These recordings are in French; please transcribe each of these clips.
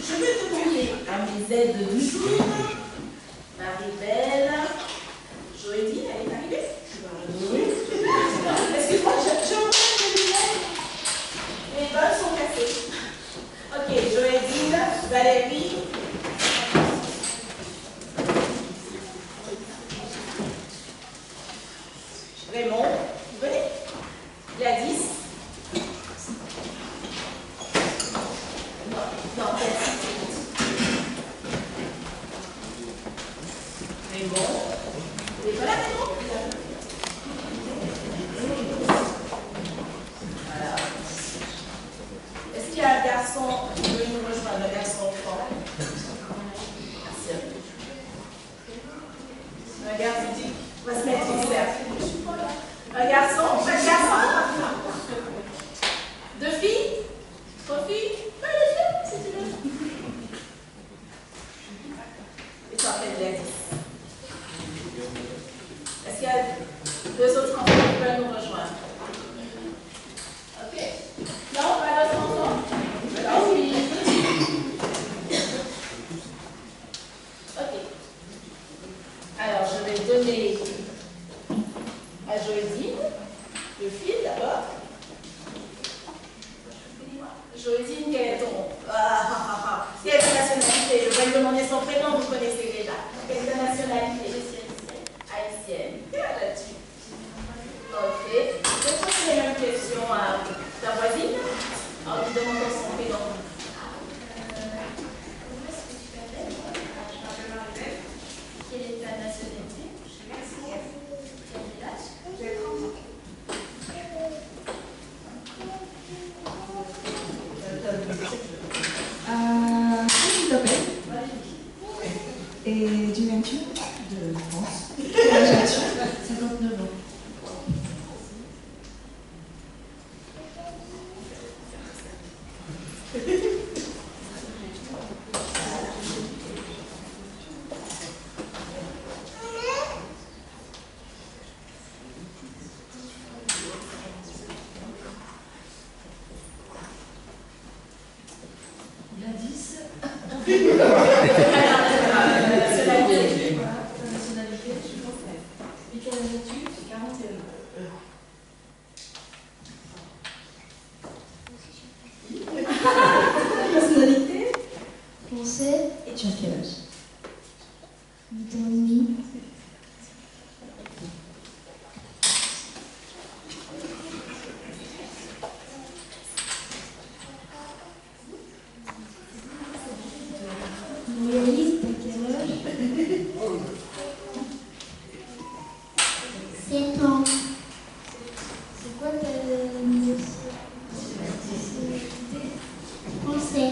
je vais demander à mes aides du jour, Marie-Belle, Joëdine, elle est arrivée? Oui. Excuse-moi, je reprends mes lunettes. Les bonnes sont cassées. Ok, Joëdine, Valérie. Raymond, vous venez? Gladys. Non, Gladys. Raymond. Vous n'êtes pas là, Raymond? Voilà. Est-ce qu'il y a un garçon qui veut nous rejoindre, un garçon fort? Merci. Un garçon dit, on va se mettre au cercle. Un garçon, deux filles, trois filles, deux filles, si tu veux. Et ça s'appelle Gladys. Est-ce qu'il y a deux autres enfants qui veulent nous rejoindre? Ok. Non, pas d'autres enfants? Alors oui. Ok. Alors, je vais donner à Joëdine le fil d'abord. Joëdine, quel est ton... Quelle est ta nationalité? Je vais lui demander son prénom, vous connaissez déjà. Quelle est ta nationalité? Haïtienne. Quelle as-tu? Ok. Je vais poser les mêmes questions à ta voisine en lui demandant son prénom. Comment est-ce que tu t'appelles? Je m'appelle Marie-Belle. Quelle est ta nationalité? Quel âge? J'ai 30 ans. Comment tu t'appelles? Et du viens-tu? De France. Quel âge as-tu? 59 ans. Nationalité? Français. Et tu as quel âge? 8 ans et demi. Moïse, t'as quel âge? 7 ans. C'est quoi ta nationalité? Français.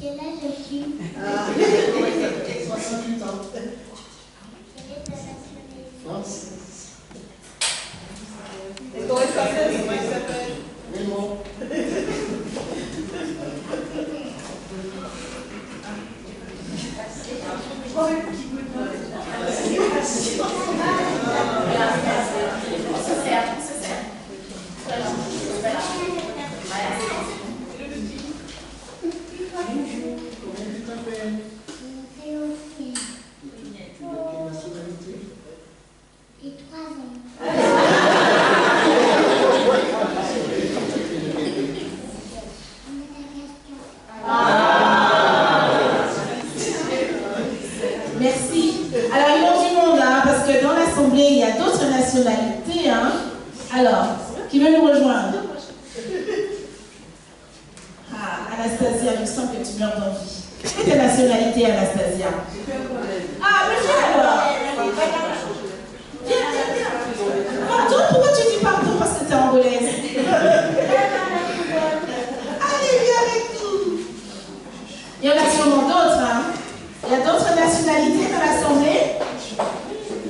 Quel âge as-tu? 68 ans. Quelle est ta nationalité? France. Et ton française, comment il s'appelle? Raymond. Théophile. Quelle nationalité? Et 3 ans. Merci. Alors, il manque du monde, hein, parce que dans l'Assemblée, il y a d'autres nationalités. Hein. Alors, qui veut nous rejoindre? Ah, Anastasia, il me semble que tu meurs d'envie. Quelle est ta nationalité, Anastasia? Ah, mais viens alors. Viens. Pardon, pourquoi tu dis pardon? Parce que tu es angolaise. Allez, viens avec nous. Il y en a sûrement d'autres, hein. Il y a d'autres nationalités dans l'Assemblée.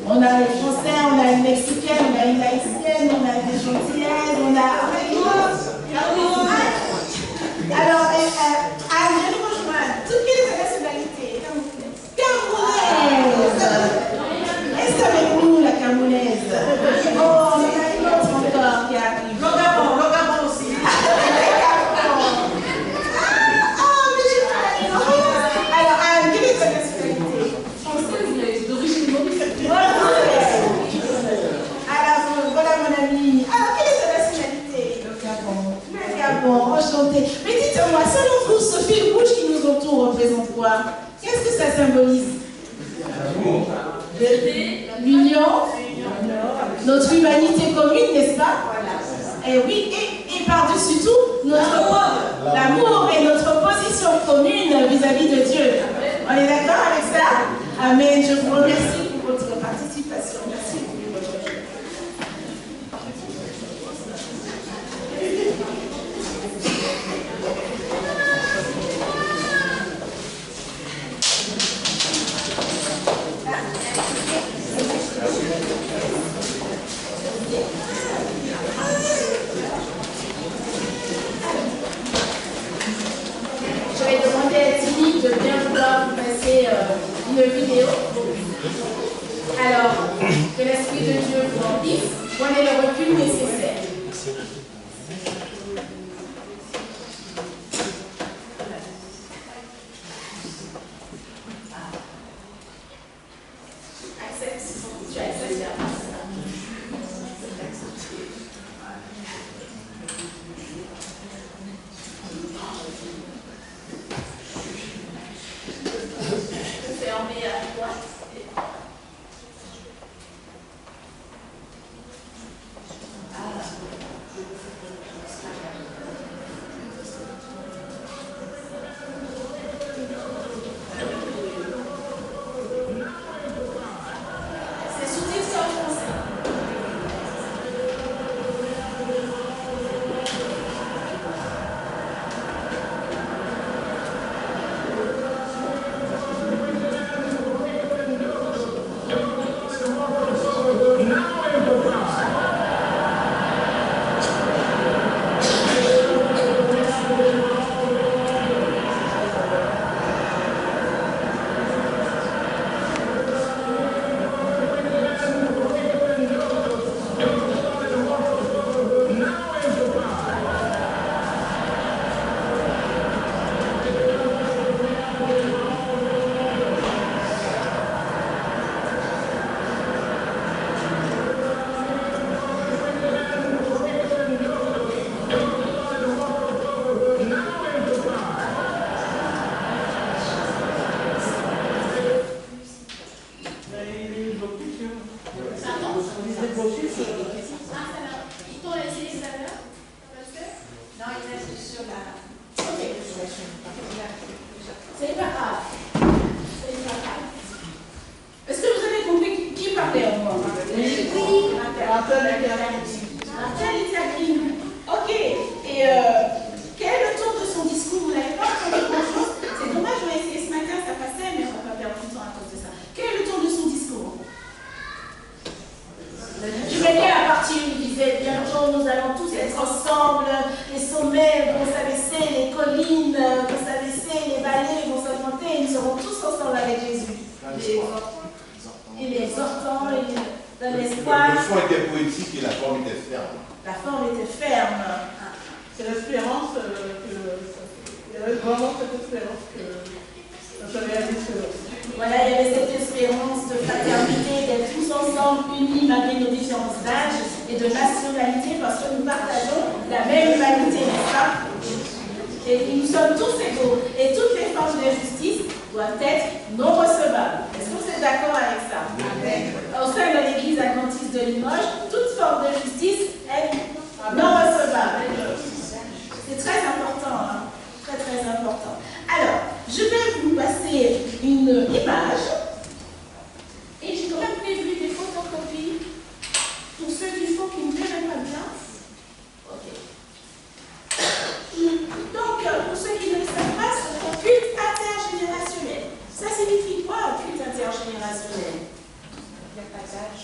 On a les Français, on a une Mexicaine, on a une Haïtienne, on a des Chantillaises, on a... Alors, Anne, viens nous rejoindre. Toutes les nationalités. Camerounaise. représente quoi? Qu'est-ce que ça symbolise? L'union, notre humanité commune, n'est-ce pas? Et oui, et par-dessus tout, l'amour et notre position commune vis-à-vis de Dieu. On est d'accord avec ça? Amen. Je vous remercie pour votre participation. Merci. Je vais demander à Timmy de bien vouloir vous passer une vidéo. Alors, que l'Esprit de Dieu vous remplisse, prenez le recul nécessaire. Accepte. Tu acceptes. Fermé à droite. C'est sous-titré en français. C'est pas grave. C'est pas grave. Est-ce que vous avez compris qui parlait en moi? Oui. Martin Luther King. Ok. Et quel est le tour de son discours? Vous n'avez pas entendu grand-chose? C'est dommage, on a essayé ce matin, ça passait, mais on va pas perdre du temps à cause de ça. Quel est le tour de son discours? Je mettais la partie où il disait bientôt nous allons tous être ensemble, les sommets vont s'abaisser, les collines vont s'abaisser, les vallées vont s'augmenter, et nous serons tous ensemble avec Jésus. Et les exhortants, et dans l'espoir. Le fond était poétique et la forme était ferme. La forme était ferme. C'est l'espérance il y avait vraiment cette espérance que ça se réalise. Voilà, il y avait cette espérance de fraternité, d'être tous ensemble, unis malgré nos différences d'âge et de nationalité, parce que nous partageons la même humanité, n'est-ce pas? Et nous sommes tous égaux. Et toutes les formes d'injustice doivent être non recevables. Est-ce que vous êtes d'accord avec ça? Au sein de l'église adventiste de Limoges, toute forme d'injustice est non recevable. C'est très important, hein? Très très important. Alors, je vais vous passer une image et j'ai quand même prévu des photocopies pour ceux du fond qui ne verraient pas bien. Ok. Donc, pour ceux qui ne le savent pas, c'est un culte intergénérationnel. Ça signifie quoi, un culte intergénérationnel? Il n'y a pas d'âge.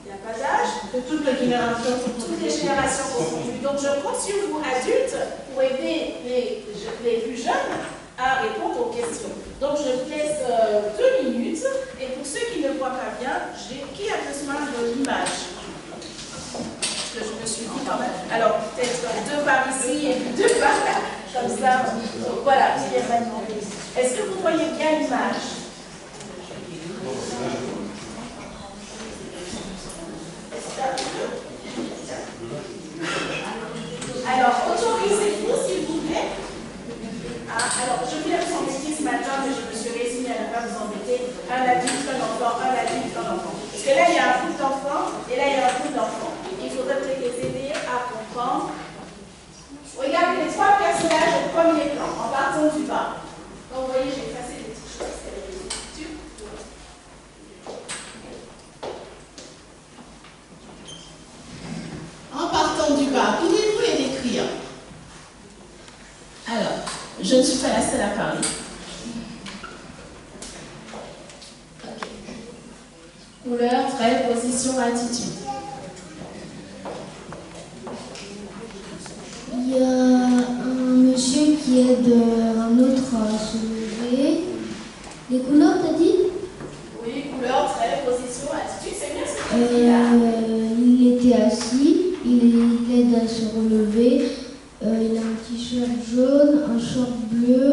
Il n'y a pas d'âge. Et toutes les générations sont Toutes les générations confondues. Donc, je compte sur vous, adultes, pour aider les plus jeunes à répondre aux questions. Donc, je vous laisse 2 minutes. Et pour ceux qui ne voient pas bien, qui a besoin de l'image? Que je me suis dit quand même. Alors, peut-être 2 par ici et puis 2 par là. Comme ça. Donc, voilà, est-ce que vous voyez bien l'image? Alors, autorisez-vous, s'il vous plaît. Alors, je viens de s'en métier ce matin. Un adulte, un enfant, un adulte, un enfant. Parce que là, il y a un couple d'enfants et là, il y a un couple d'enfants. Il faudrait peut-être les aider à comprendre. Regardez les trois personnages au premier plan, en partant du bas. Donc, vous voyez, j'ai effacé les petites choses. En partant du bas, pouvez-vous les décrire? Alors, je ne suis pas la seule à parler. Okay. Couleur, trait, position, attitude. Il y a un monsieur qui aide un autre à se lever. Les couleurs, t'as dit? Oui, couleur, trait, position, attitude, c'est bien ce que tu dis là. Il était assis, il aide à se relever. Il a un t-shirt jaune, un short bleu.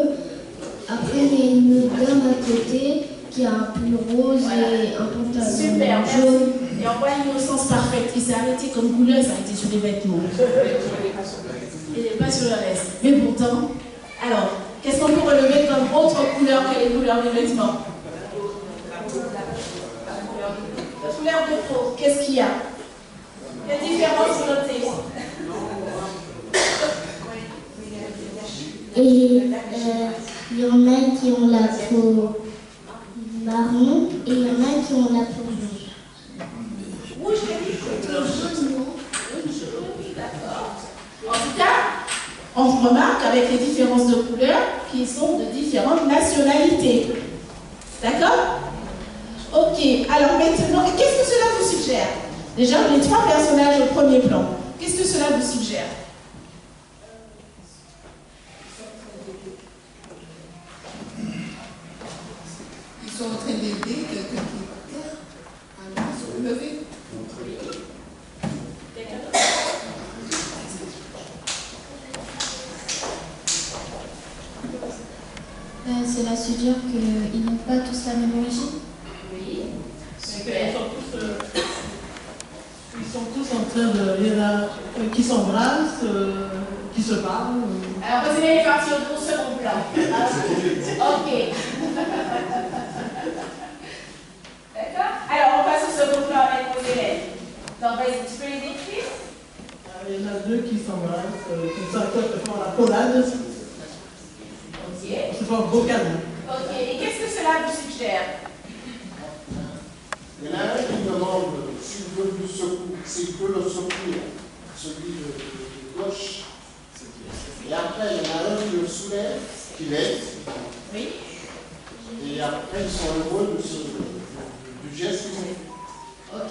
Après, il y a une dame à côté qui a un pull rose et un pantalon Super, jaune. Et on voit l'innocence parfaite. Il s'est arrêté comme couleur, ça a été sur les vêtements. Il n'est pas sur le reste. Mais pourtant, alors, qu'est-ce qu'on peut relever comme autre couleur que les couleurs des vêtements? La couleur de peau, qu'est-ce qu'il y a? Quelle différence notez? Et il y en a qui ont la peau marron et il y en a qui ont la peau rouge. Rouge, j'ai dit jaune, non? Jaune, oui, d'accord. En tout cas, on remarque avec les différences de couleurs qu'ils sont de différentes nationalités. D'accord? Ok, alors maintenant, qu'est-ce que cela vous suggère? Déjà, les trois personnages au premier plan, qu'est-ce que cela vous suggère? Ils sont en train d'aider quelqu'un qui est par terre à se relever. Cela suggère qu'ils n'ont pas tous la même origine. Oui. Ils sont tous en train de... Il y en a qui s'embrassent, qui se parlent. Alors, vous allez partir au second plan. Ok. D'accord? Alors, on passe au second plan avec vos élèves. Donc, vas-y, tu peux les décrire? Il y en a deux qui s'embrassent, qui font la collade. Ok. C'est pas un beau câlin. Ok. Et qu'est-ce que cela vous suggère? Il y en a un qui demande s'il peut le secourir, celui de gauche. Et après, il y en a un qui le soulève, qui l'aide. Oui. Et après, ils sont heureux du geste qu'ils ont fait. Ok,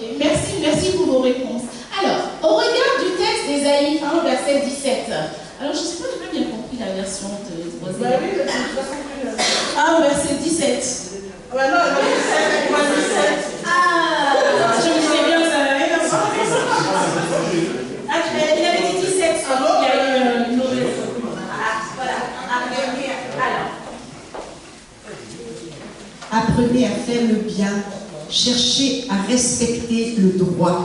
merci pour vos réponses. Alors, au regard du texte d'Ésaïe 1, verset 17. Alors, je ne sais pas, je n'ai pas bien compris la version de Rosée. Bah oui, j'ai pas compris. 1, verset 17. Ah bah non, elle a dit 17. Ah, je me disais bien que ça n'avait rien à voir. Ah, il avait dit 17, il y a eu une mauvaise. Ah, voilà. Alors. Apprenez à faire le bien, cherchez à respecter le droit,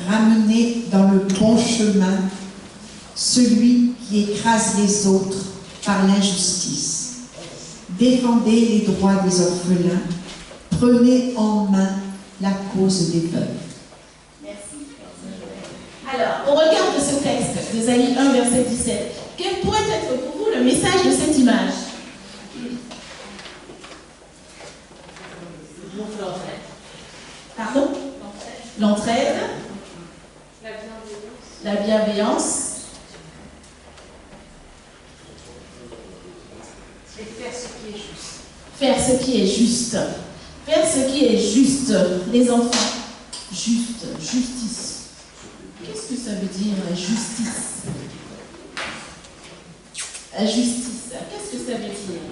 ramenez dans le bon chemin celui qui écrase les autres par l'injustice. Défendez les droits des orphelins, prenez en main la cause des veuves. Merci. Alors, au regard de ce texte, d'Ésaïe 1, verset 17, quel pourrait être pour vous le message de cette image? Pardon? L'entraide. La bienveillance. Et faire ce qui est juste. Faire ce qui est juste. Faire ce qui est juste. Les enfants. Juste. Justice. Qu'est-ce que ça veut dire, la justice? La justice. Qu'est-ce que ça veut dire?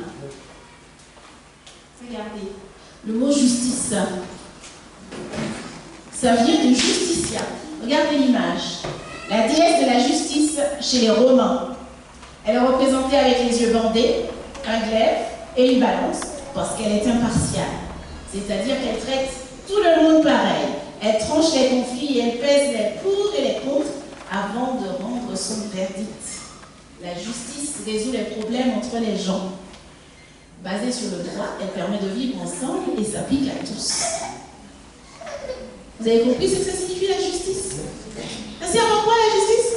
Regardez. Le mot justice. Ça vient de justitia. Regardez l'image. La déesse de la justice chez les Romains. Elle est représentée avec les yeux bandés, un glaive et une balance, parce qu'elle est impartiale. C'est-à-dire qu'elle traite tout le monde pareil. Elle tranche les conflits et elle pèse les pour et les contre avant de rendre son verdict. La justice résout les problèmes entre les gens. basée sur le droit, elle permet de vivre ensemble et s'applique à tous. Vous avez compris ce que ça signifie la justice? Ça sert à quoi la justice?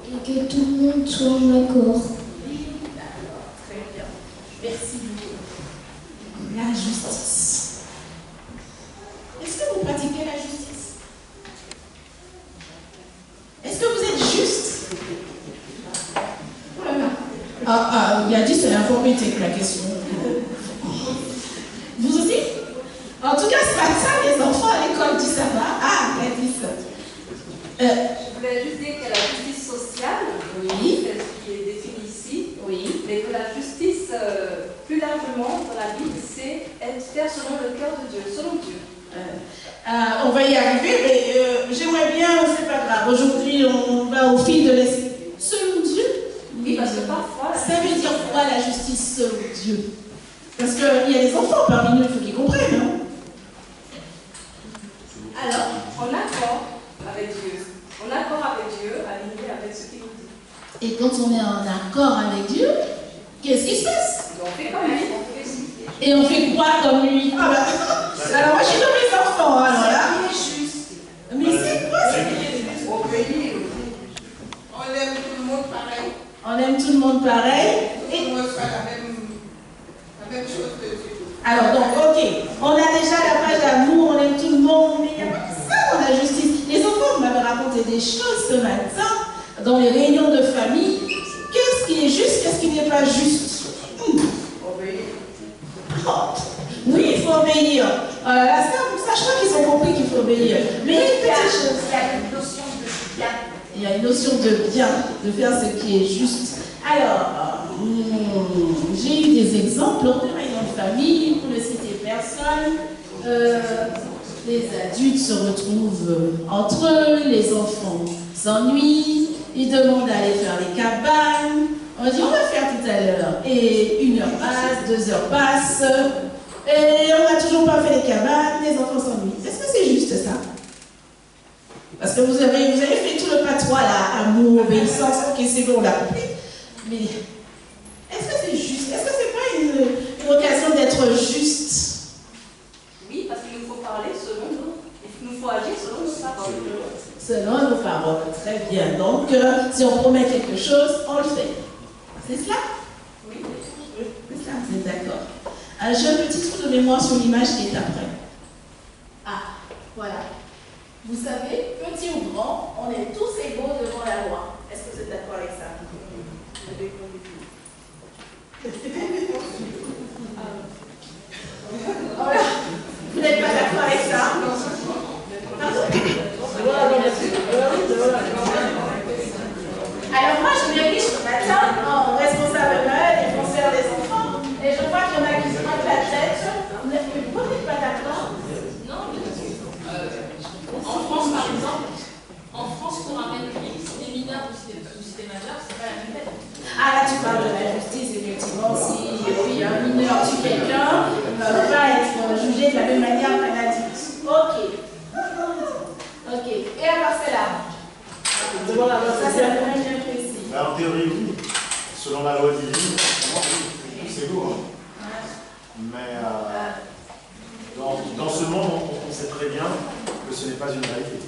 Et que tout le monde soit en accord. D'accord, très bien. Merci beaucoup. La justice. Est-ce que vous pratiquez la justice? Est-ce que vous êtes juste? Voilà. Il a dit c'est l'informité que la question. Vous aussi? En tout cas, c'est pas ça, les enfants à l'école disent ça va. Ah, elle dit ça. Je voulais juste dire que la justice sociale, Oui. c'est ce qui est défini ici, Oui. mais que la justice, plus largement dans la Bible, c'est faire selon le cœur de Dieu, selon Dieu. On va y arriver, mais j'aimerais bien, c'est pas grave. Aujourd'hui, on va au fil de l'esprit. Selon Dieu? Oui, parce que parfois. Ça veut dire quoi la justice selon Dieu? Parce qu'il y a des enfants parmi nous, il faut qu'ils comprennent, non? Alors, en accord avec Dieu. En accord avec Dieu, aligné avec ce qu'il nous dit. Et quand on est en accord avec Dieu, qu'est-ce qui se passe? On fait comme lui. Et on fait quoi comme lui? Ah bah, alors moi je suis comme les enfants, alors là. Mais c'est quoi ça? On aime tout le monde pareil. On aime tout le monde pareil. Tout le monde fait la même chose que Dieu. Alors donc, ok, on a déjà la page d'amour, on aime tout le monde, mais il n'y a pas ça dans la justice. Les enfants m'avaient raconté des choses ce matin, dans les réunions de famille. Qu'est-ce qui est juste, qu'est-ce qui n'est pas juste? Oh, oui, il faut obéir. Ça, je crois qu'ils ont compris qu'il faut obéir. Mais il y a une petite chose. Il y a une notion de bien. Il y a une notion de bien, de faire ce qui est juste. Alors, j'ai eu des exemples lors de réunions de famille, pour ne citer personne. Les adultes se retrouvent entre eux, les enfants s'ennuient, ils demandent d'aller faire les cabanes. On dit on va faire tout à l'heure. Et 1 heure passe, 2 heures passent, et on n'a toujours pas fait les cabanes, les enfants s'ennuient. Est-ce que c'est juste ça? Parce que vous avez fait tout le patois là, amour, obéissance, ok c'est bon, on l'a compris. Mais est-ce que c'est juste? Est-ce que c'est pas une occasion d'être juste? Oui, parce qu'il nous faut parler selon nous. Il nous faut agir selon nos paroles. Selon nos paroles, très bien. Donc, si on promet quelque chose, on le fait. C'est cela? Oui. C'est ça, vous êtes d'accord. J'ai un petit trou de mémoire sur l'image qui est après. Ah, voilà. Vous savez, petit ou grand, on est tous égaux devant la loi. Est-ce que vous êtes d'accord avec ça? Voilà. Vous n'êtes pas d'accord avec ça? Alors moi, je vérifie ce matin en responsable Noël, défenseur des enfants, et je vois qu'il y en a qui se prennent la tête. Vous n'êtes pas d'accord? Non, en France, par exemple, en France, pour un même crime, si t'es mineur ou si t'es majeur, c'est pas la même peine. Ah là, tu parles de la justice, effectivement. Si un mineur tue quelqu'un, il ne va pas être jugé de la même manière qu'un adulte. Ok. Ok. Et à part cela? Ça, c'est un domaine bien précis. En théorie, oui. Selon la loi divine, c'est lourd. Hein. Mais dans ce monde, on sait très bien que ce n'est pas une réalité.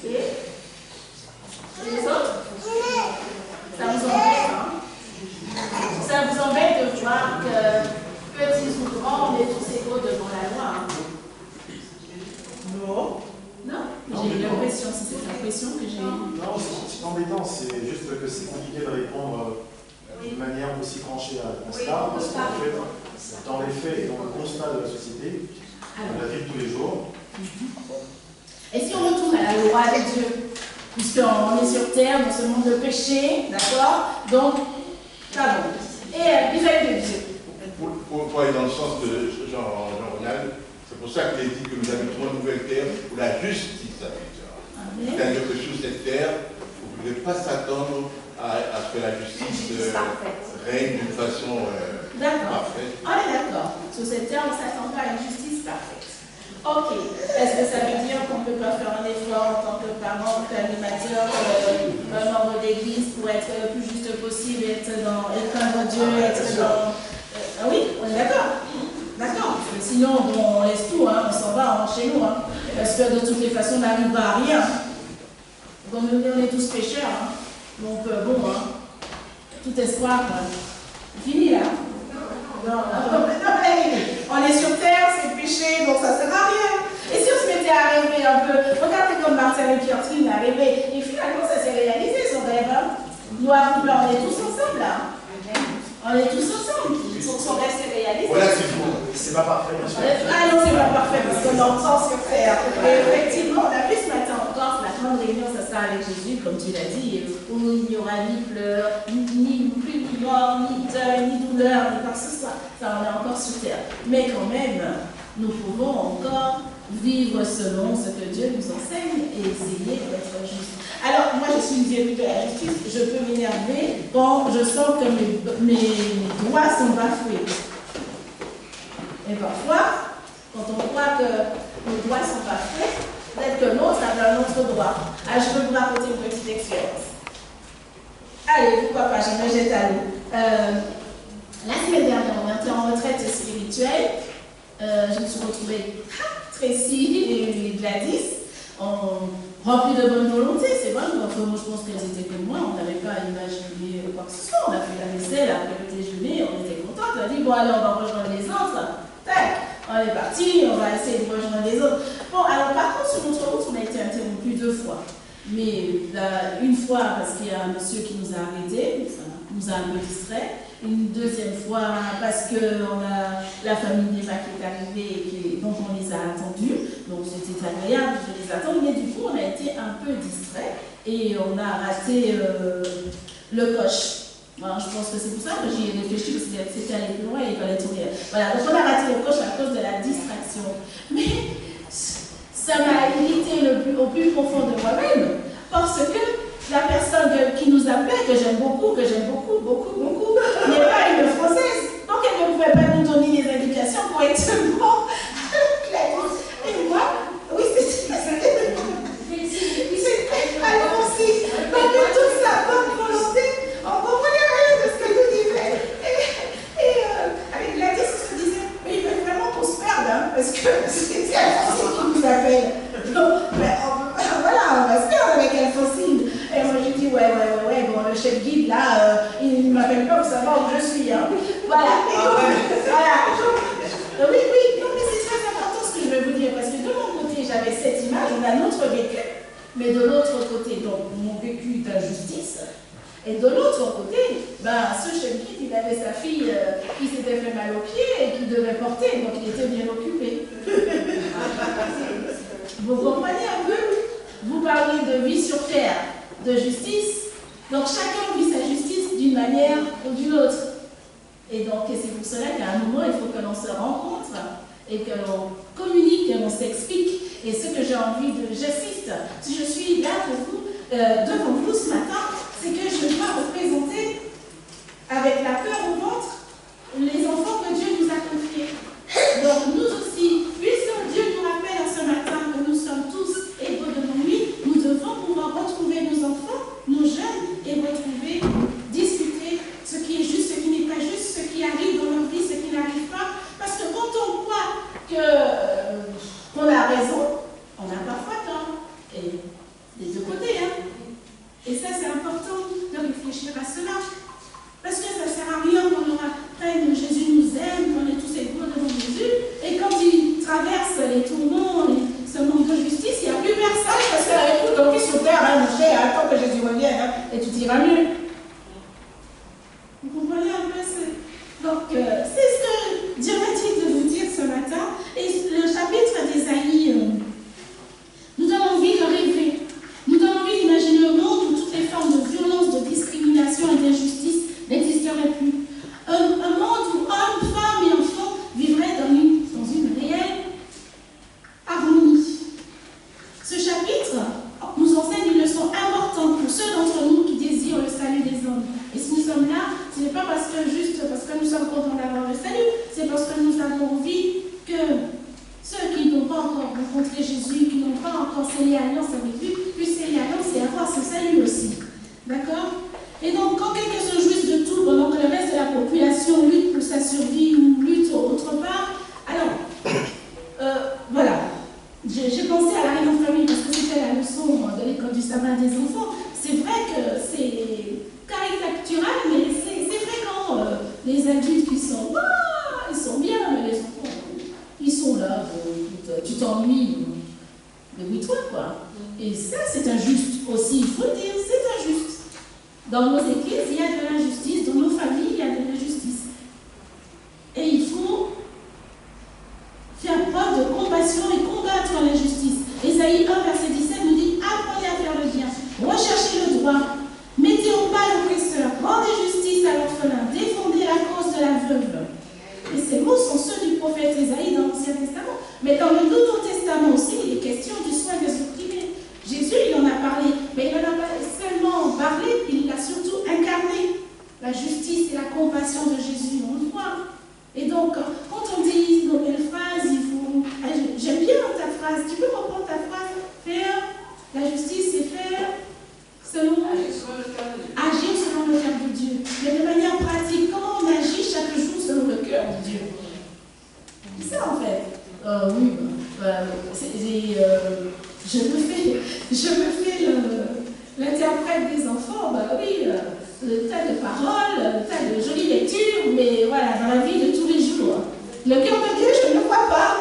Et les autres? Ça vous embête, hein? Ça vous embête de voir que petits ou grands, on est tous égaux devant la loi, hein? Non. Non? J'ai eu l'impression, c'est cette impression que j'ai eue. Non, c'est embêtant, c'est juste que c'est compliqué de répondre d'une manière aussi tranchée à ça, parce qu'en fait, dans les faits et dans le constat de la société, on la vie de tous les jours. Et si on retourne à la loi de Dieu, puisqu'on est sur terre, dans ce monde de péché, d'accord? Donc, pardon. Et vis-à-vis de Dieu. Pour aller dans le sens de Jean-Ronald, c'est pour ça qu'il est dit que nous habitons une nouvelle terre où la justice habite. C'est-à-dire que sur cette terre, vous ne pouvez pas s'attendre à ce que la justice règne d'une façon parfaite. On est d'accord. Sur cette terre, on ne s'attend pas à une justice parfaite. Ok. Est-ce que ça veut dire qu'on ne peut pas faire un effort en tant que parent, qu'animateur, membre d'église pour être le plus juste possible, être dans Dieu, être dans... Ah oui, on est d'accord. D'accord. Sinon, bon, on laisse tout, hein, on s'en va chez nous. Hein, parce que de toutes les façons, on n'arrivera à rien. Donc, on est tous pécheurs. Hein. Donc, bon, hein, tout espoir, fini là. Non, on est sur terre, c'est péché, donc ça ne sert à rien. Et si on se mettait à rêver un peu, regardez comme Martin Luther King a rêvé, et finalement ça s'est réalisé son rêve. Hein. Noir ou blanc, on est tous ensemble là. On est tous ensemble. Son rêve s'est réalisé. Voilà, c'est pas parfait. Ah non, c'est pas parfait parce qu'on entend sur terre. Et effectivement, on a vu ce matin encore la grande réunion, ça sera avec Jésus, comme tu l'as dit, où il n'y aura ni pleurs, ni mort, ni deuil, ni douleur, ni quoi que ce soit. Ça, on est encore sur terre. Mais quand même, nous pouvons encore vivre selon ce que Dieu nous enseigne et essayer d'être juste. Alors, moi, je suis une début de la justice, je peux m'énerver quand je sens que mes droits sont bafoués. Et parfois, quand on croit que nos droits sont bafoués, peut-être que l'autre a un autre droit. Ah, je peux vous raconter une petite expérience. Allez, pourquoi pas, je me jette à l'eau. La semaine dernière, on était en retraite spirituelle. Je me suis retrouvée Tracy et Gladys, remplis de bonne volonté, c'est vrai. Moi, je pense qu'elles étaient comme moi, on n'avait pas imaginé quoi que ce soit. On a fait la vaisselle, après le déjeuner, on était contents. On a dit, bon, alors on va rejoindre les autres. Tac, on est parti, on va essayer de rejoindre les autres. Bon, alors par contre, sur notre route, on a été interrompu 2 fois. Mais une fois, parce qu'il y a un monsieur qui nous a arrêtés, ça nous a un peu distrait. Une deuxième fois, parce que la famille d'Eva qui est arrivée, et donc on les a attendus. Donc c'était agréable de les attendre, mais du coup, on a été un peu distrait et on a raté le coche. Alors, je pense que c'est pour ça que j'y ai réfléchi, parce que c'était aller plus loin et il fallait tourner. Voilà, donc on a raté le coche à cause de la distraction. Mais ça m'a irrité au plus profond de moi-même, parce que la personne qui nous appelait, que j'aime beaucoup, n'est pas une Française. Donc elle ne pouvait pas nous donner les indications correctement. Et moi, oui, c'est alors aussi, malgré toute sa bonne volonté, on ne comprenait rien de ce qu'elle nous disait. Et avec Gladys, on se disait, mais il veut vraiment qu'on se perde, hein, parce que c'est Alphonsine qui nous appelle. Donc, voilà, on va se perdre avec Alphonsine. Et moi, je dis, ouais, bon, le chef guide, là, il ne m'appelle pas pour savoir où je suis, hein. Voilà. Voilà. Oui, non, mais c'est très important ce que je vais vous dire, parce que de mon côté, j'avais cette image, on a notre vécu, mais de l'autre côté, donc, mon vécu d'injustice. Et de l'autre côté, ce chef guide, il avait sa fille qui s'était fait mal au pied et qui devait porter, donc il était bien occupé. Vous comprenez un peu? Vous parlez de vie sur terre, de justice. Donc chacun vit sa justice d'une manière ou d'une autre. Et donc c'est pour cela qu'à un moment, il faut que l'on se rencontre et que l'on communique, que l'on s'explique. Et ce que j'ai envie de... J'insiste, si je suis là pour vous, devant vous ce matin, c'est que je dois représenter avec la peur au ventre les enfants que Dieu nous a confiés. Donc nous aussi, puisque Dieu nous rappelle ce matin que nous sommes tous égaux devant lui, nous devons pouvoir retrouver nos enfants, nos jeunes, et retrouver, discuter ce qui est juste, ce qui n'est pas juste, ce qui arrive dans leur vie, ce qui n'arrive pas. Parce que quand on croit qu'on a raison, on a parfois tort. Et des deux côtés, hein. Et ça, c'est important de réfléchir à cela. Parce que ça ne sert à rien qu'on apprenne que Jésus nous aime, qu'on est tous égaux devant Jésus. Et quand il traverse les tourments, ce manque de justice, il n'y a plus personne parce qu'avec tout donc sur terre, hein, mon cher, attends que Jésus revienne, hein, et tout ira mieux. Vous comprenez un peu Donc, c'est ce que Dieu m'a dit de vous dire ce matin. Et le chapitre d'Ésaïe, nous donnons envie de rêver. Nous donnons envie d'imaginer un monde où toutes les formes de violence, de discrimination et d'injustice n'existeraient plus. Un monde où hommes, femmes et enfants vivraient dans une réelle harmonie. Ce chapitre nous enseigne une leçon importante pour ceux d'entre nous qui désirent le salut des hommes. Et si nous sommes là, ce n'est pas parce que nous sommes contents d'avoir le salut, c'est parce que nous avons envie que ceux qui n'ont pas encore encore sceller alliance avec lui, puis sceller alliance et avoir son salut aussi. D'accord? Et donc, quand quelqu'un se jouisse de tout pendant que le reste de la population lutte pour sa survie ou lutte autre part, alors, voilà. J'ai pensé à la réunion famille parce que c'était la leçon de l'école du sabbat des enfants. C'est vrai que c'est caricatural, mais c'est fréquent. Les adultes qui sont, ils sont bien, mais les enfants, ils sont là, tu t'ennuies, débrouille-toi, quoi. Et ça, c'est injuste aussi, il faut le dire, c'est injuste. Dans nos églises, il y a de l'injustice, dans nos familles, il y a de l'injustice. Et il faut faire preuve de compassion et combattre l'injustice. Ésaïe 1, verset 17 nous dit « Apprenez à faire le bien, recherchez le droit, mettez au pas l'oppresseur, rendez justice à l'orphelin, défendez la cause de la veuve. » Et ces mots sont ceux du prophète Ésaïe dans l'Ancien Testament. Mais dans le Nouveau Testament aussi, il est question du soin des opprimés. Jésus, il en a parlé, mais il n'en a pas seulement parlé, il l'a surtout incarné. La justice et la compassion de Jésus, on le voit. Et donc, quand on dit dans quelle phrase, il faut... J'aime bien ta phrase, tu peux reprendre ta phrase, faire la justice, c'est faire selon... Agir selon le cœur de Dieu. Mais de manière pratique, comment on agit chaque jour selon le cœur de Dieu? C'est ça en fait. Oui, je me fais l'interprète des enfants, oui, tas de paroles, tas de jolies lectures, mais voilà, dans la vie de tous les jours. Le cœur de Dieu, je ne le vois pas.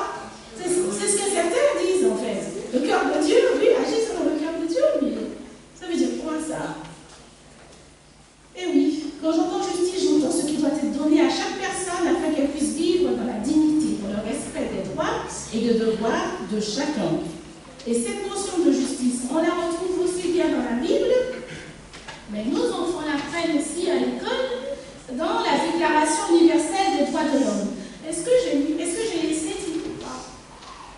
C'est ce que certains disent en fait. Le cœur de Dieu, oui, agit selon le cœur de Dieu, mais ça veut dire quoi ça? Eh oui, quand j'entends justice, j'entends ce qui doit être donné à chaque personne afin qu'elle puisse vivre dans la dignité, dans le respect des droits et des devoirs de chacun. Et cette notion de justice, on la retrouve aussi bien dans la Bible, mais nos enfants l'apprennent aussi à l'école, dans la Déclaration universelle des droits de l'homme. Est-ce que j'ai laissé tout ou pas?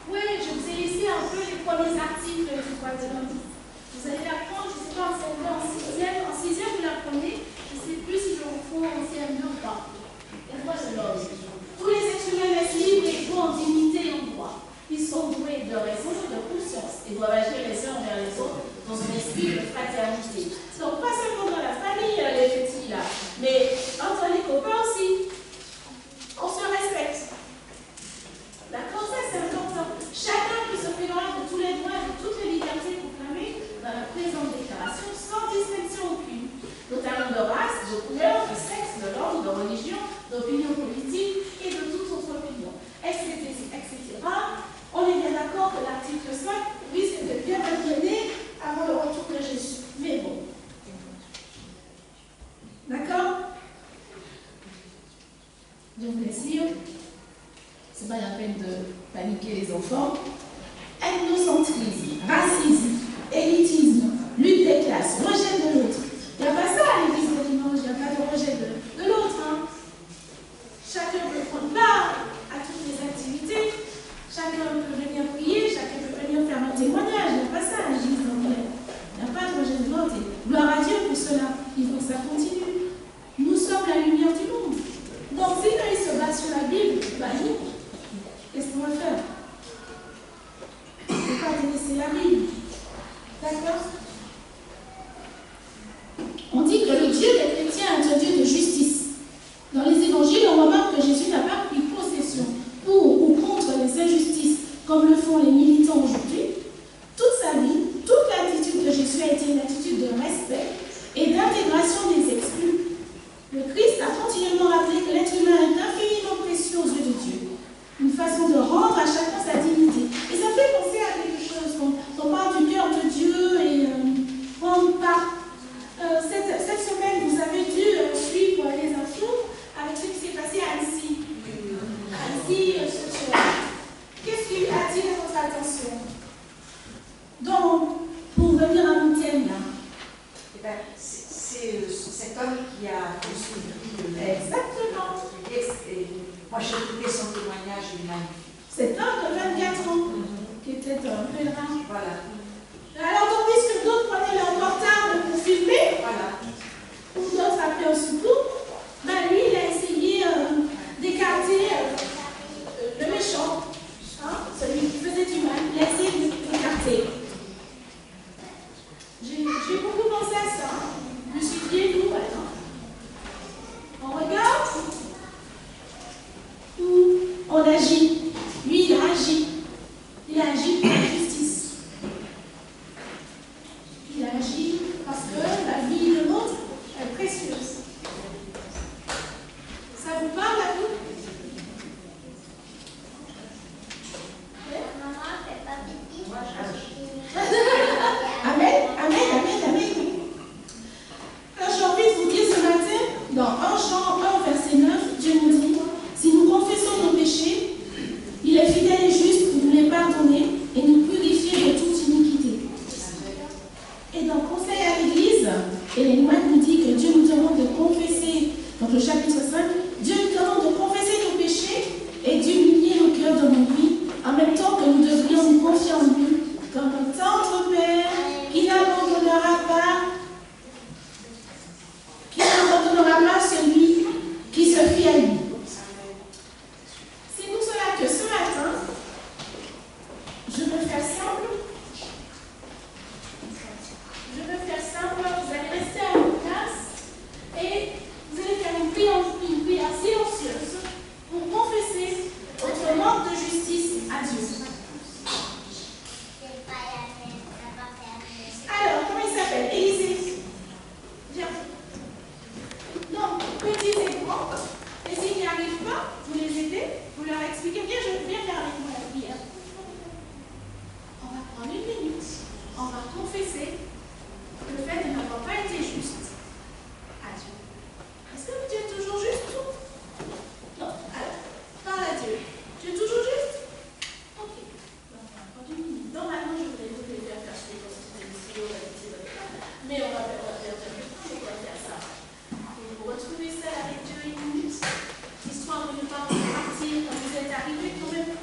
Oui, je vous ai laissé un peu les premiers articles du droit de l'homme. Vous allez l'apprendre, je ne sais pas, en sixième, vous l'apprenez, je ne sais plus si je vous fais en CM2 ou pas. Les droits de l'homme. Tous les êtres humains naissent libres et égaux en dignité et en droit. Ils sont doués de raison et de conscience et doivent agir les uns envers les autres dans un esprit de fraternité. Donc, pas seulement dans la famille, les petits là, mais entre les copains aussi. On se respecte. D'accord? Ça, c'est important. Chacun peut se prévaloir de tous les droits et de toutes les libertés proclamées dans la présente déclaration sans distinction aucune, notamment de race, de couleur, de sexe, de langue, de religion, d'opinion politique et de toute autre opinion, etc. On est bien d'accord que l'article 5 risque de bien imprégné avant le retour de Jésus. Mais bon. D'accord? Je vous laisse lire. C'est pas la peine de paniquer les enfants. Ethnocentrisme, racisme, élitisme, lutte des classes, rejet de l'autre. Il n'y a pas ça à l'église de dimanche, il n'y a pas de rejet de l'autre. Hein. Chacun peut prendre part à toutes les activités. Chacun peut venir prier, chacun peut venir faire un témoignage. Il n'y a pas ça à l'église d'Angleterre. Il n'y a pas de rejet de l'autre. Gloire à Dieu pour cela. Il faut que ça continue. Nous sommes la lumière du monde. Donc, si ils se battent sur la Bible, nous, qu'est-ce qu'on va faire? Il ne faut pas délaisser la Bible. D'accord? On dit que le Dieu des chrétiens est un Dieu de justice. Dans les évangiles, on remarque que Jésus n'a pas pris possession pour ou contre les injustices, comme le font les militants aujourd'hui. Toute sa vie, toute l'attitude de Jésus a été une attitude de respect et d'intégration des exclus. Le Christ a continuellement rappelé que l'être humain est infiniment précieux aux yeux de Dieu. Une façon de rendre à chacun sa dignité. Et ça fait penser à quelque chose. On parle du cœur de Dieu et prendre part. Cette semaine, vous avez dû suivre les infos avec ce qui s'est passé à Annecy. Annecy, qu'est-ce qui attire votre attention? Donc, pour venir à mon thème là. C'est cet homme qui a construit. Exactement. Moi, j'ai écouté son témoignage, il est magnifique. Cet homme de 24 ans, qui était un pèlerin. Voilà. Alors, tandis que d'autres prenaient leur portable pour filmer, voilà, ou d'autres appelaient au secours, lui, il a essayé d'écarter le méchant, celui qui faisait du mal. Il a essayé d'écarter. précieuse. Ça vous parle à vous? Amen, amen, amen, amen. Alors j'ai envie de vous dire ce matin, dans 1 Jean 1, verset 9, Dieu nous dit, si nous confessons nos péchés, il est fidèle et juste pour nous les pardonner et nous purifier de toute iniquité. Et dans Conseil à l'Église, Ellen White nous dit que Dieu nous demande de confesser, donc le chapitre 5, Dieu nous demande de confesser nos péchés et d'humilier nos cœurs devant lui, en même temps que nous devrions nous confier en lui comme un tendre Père qui n'abandonnera pas celui qui se fie à lui. C'est pour cela que ce matin, je veux faire simple. Vous allez rester à votre place et vous allez faire une prière silencieuse pour confesser votre manque de justice à Dieu. Alors, comment il s'appelle? Élisée. Viens. Non, petits et grands. Et s'ils n'y arrivent pas, vous les aidez, vous leur expliquez. Viens faire avec moi la prière. On va prendre 1 minute. On va confesser le fait de n'avoir pas été juste à Dieu. Est-ce que Dieu est toujours juste? Non. Alors, parle à Dieu. Dieu est toujours juste? Ok. Donc, on va prendre 1 minute. Normalement, je voudrais vous les faire suivre cette vidéo, mais on va faire ça. Vous retrouvez ça avec Dieu 1 minute, histoire de ne pas partir quand vous êtes arrivé quand même.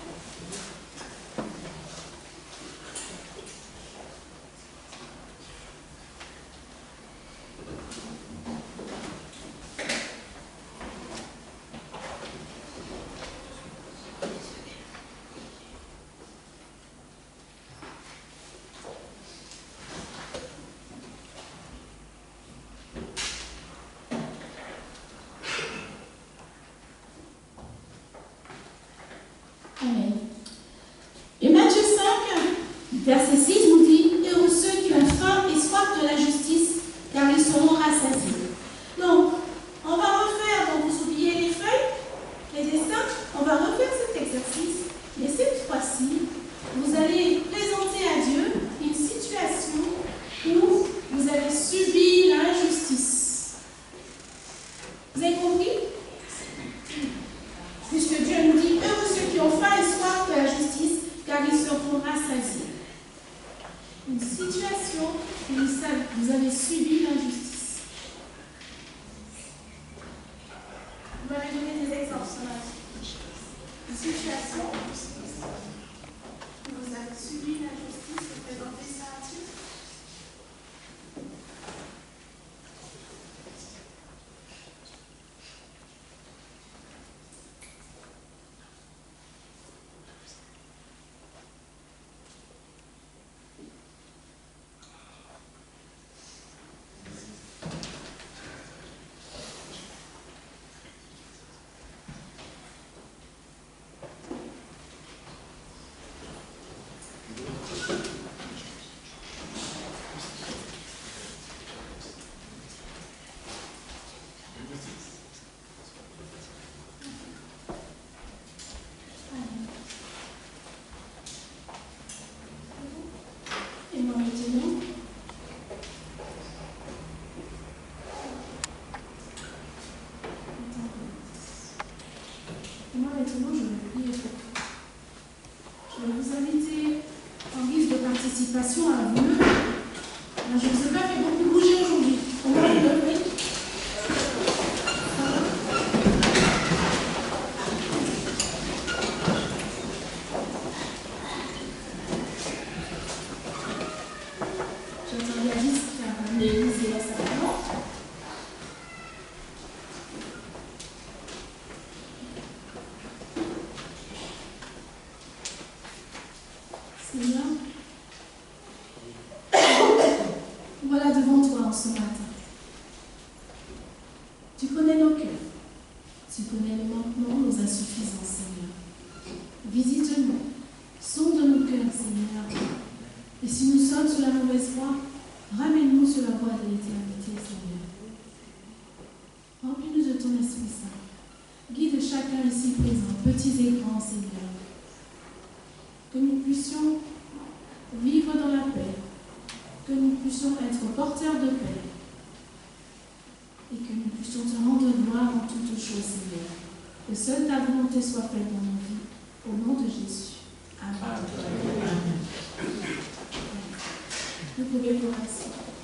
Amen. Et Matthieu 5, verset 6 nous dit, heureux ceux qui ont faim et soif de la justice, car ils seront rassasiés. Donc, on va refaire, donc vous oubliez les feuilles, les dessins, on va refaire cet exercice, mais cette fois-ci, vous allez présenter à Dieu une situation où vous avez subi l'injustice. Vous avez compris? Puisque Dieu nous dit, heureux ceux qui ont faim et soif de la justice, car ils seront rassasiés. Une situation où vous avez subi l'injustice. Vous m'avez donné des exemples ce matin. Une situation où vous avez subi l'injustice, vous présentez ça à Dieu. Et moi maintenant, je vais prier pour vous. Je vais vous inviter en guise de participation à vous. Je ne vous ai pas fait beaucoup bouger aujourd'hui. Comment vous le faites? J'attendais à 10 car l'église est là simplement. Seigneur, voilà devant toi en ce matin. Tu connais nos cœurs. Tu connais nos manquements, nos insuffisances, Seigneur. Visite-nous. Sonde nos cœurs, Seigneur. Et si nous sommes sur la mauvaise voie, ramène-nous sur la voie de l'éternité, Seigneur. ton Esprit Saint. Guide chacun ici présent, petits et grands, Seigneur. Que nous puissions vivre dans la paix, que nous puissions être porteurs de paix et que nous puissions te rendre gloire en toutes choses, Seigneur. Que seule ta volonté soit faite dans nos vies, au nom de Jésus. Amen. Vous pouvez vous rasseoir.